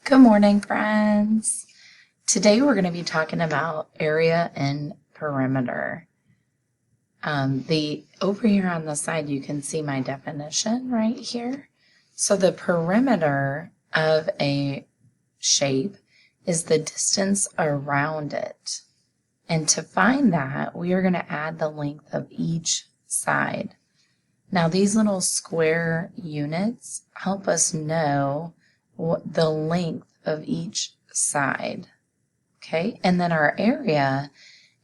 Good morning, friends. Today we're going to be talking about area and perimeter. Over here on the side, you can see my definition right here. So the perimeter of a shape is the distance around it. And to find that, we are going to add the length of each side. Now, these little square units help us know the length of each side. Okay, and then our area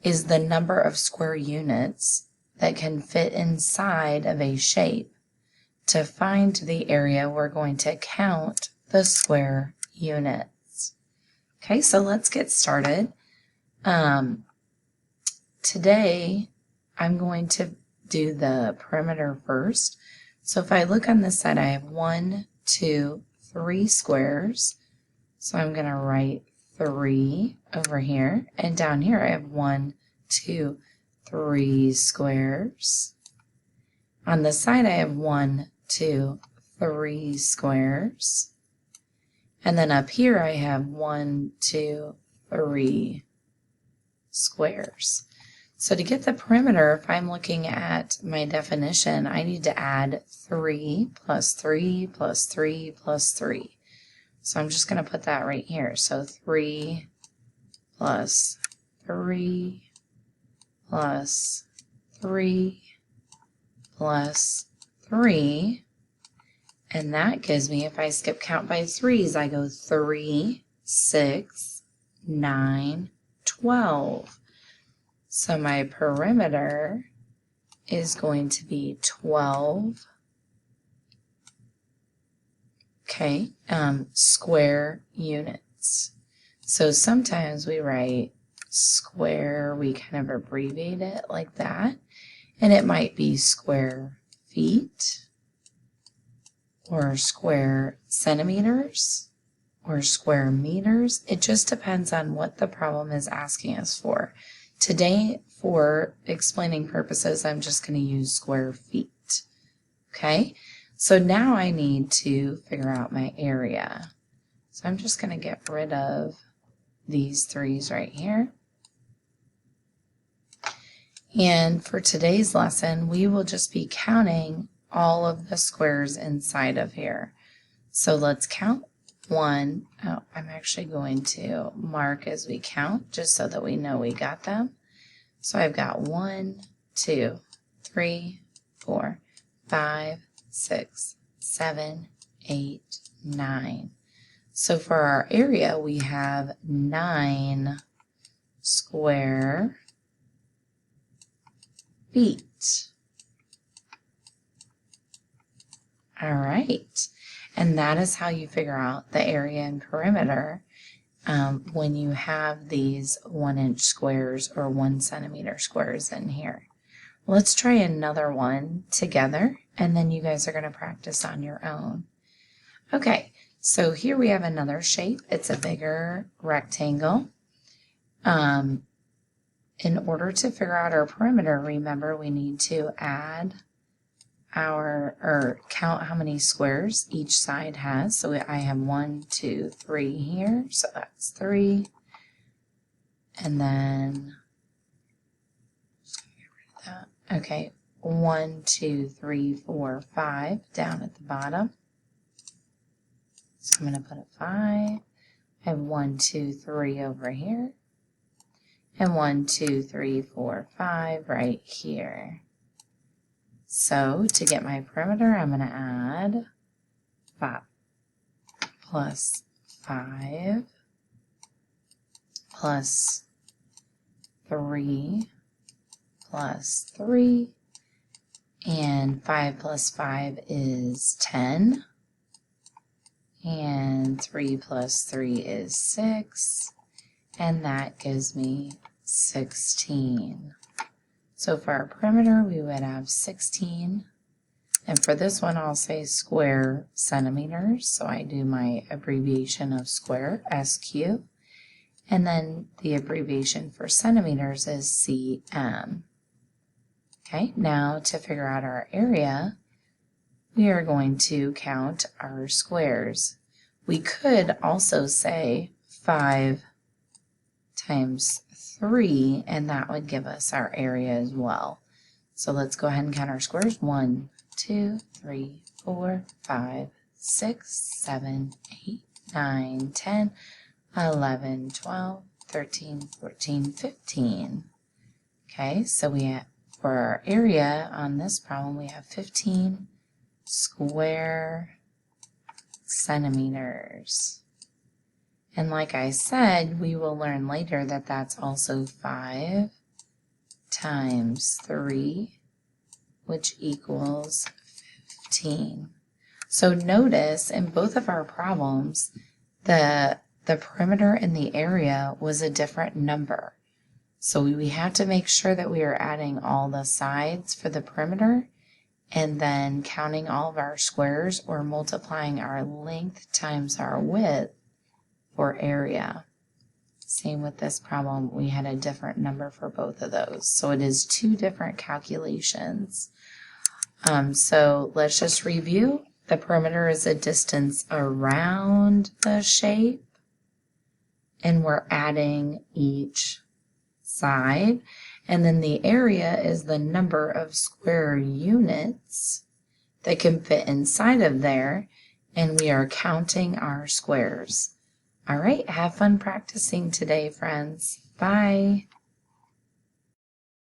is the number of square units that can fit inside of a shape. To find the area, we're going to count the square units. Okay, so let's get started. Today, I'm going to do the perimeter first. So if I look on this side, I have 1, 2, 3 squares. So I'm going to write 3 over here. And down here I have 1, 2, 3 squares. On the side I have 1, 2, 3 squares. And then up here I have 1, 2, 3 squares. So to get the perimeter, if I'm looking at my definition, I need to add 3 plus 3 plus 3 plus 3. So I'm just going to put that right here. So 3 plus 3 plus 3 plus 3. And that gives me, if I skip count by threes, I go 3, 6, 9, 12. So my perimeter is going to be 12, square units. So sometimes we write square, we kind of abbreviate it like that, and it might be square feet, or square centimeters, or square meters. It just depends on what the problem is asking us for. Today, for explaining purposes, I'm just going to use square feet. Okay, so now I need to figure out my area. So I'm just going to get rid of these threes right here. And for today's lesson, we will just be counting all of the squares inside of here. So let's count. 1, I'm actually going to mark as we count just so that we know we got them. So I've got 1, 2, 3, 4, 5, 6, 7, 8, 9. So for our area, we have 9 square feet. All right. And that is how you figure out the area and perimeter when you have these 1-inch squares or 1 centimeter squares in here. Let's try another one together, and then you guys are going to practice on your own. Okay, so here we have another shape. It's a bigger rectangle. In order to figure out our perimeter, remember we need to add count how many squares each side has. So I have 1, 2, 3 here, so that's 3. And then, get rid of that. Okay, 1, 2, 3, 4, 5 down at the bottom. So I'm going to put a 5. I have 1, 2, 3 over here. And 1, 2, 3, 4, 5 right here. So to get my perimeter, I'm going to add 5 plus 5 plus 3 plus 3, and 5 plus 5 is 10, and 3 plus 3 is 6, and that gives me 16. So for our perimeter, we would have 16. And for this one, I'll say square centimeters. So I do my abbreviation of square, SQ. And then the abbreviation for centimeters is cm. Okay, now to figure out our area, we are going to count our squares. We could also say 5 times 3, and that would give us our area as well. So let's go ahead and count our squares. 1, 2, 3, 4, 5, 6, 7, 8, 9, 10, 11, 12, 13, 14, 15. Okay, so for our area on this problem, we have 15 square centimeters. And like I said, we will learn later that that's also 5 times 3, which equals 15. So notice in both of our problems, the perimeter and the area was a different number. So we have to make sure that we are adding all the sides for the perimeter and then counting all of our squares or multiplying our length times our width for area. Same with this problem, we had a different number for both of those. So it is 2 different calculations. So let's just review. The perimeter is a distance around the shape, and we're adding each side. And then the area is the number of square units that can fit inside of there, and we are counting our squares. All right, have fun practicing today, friends. Bye.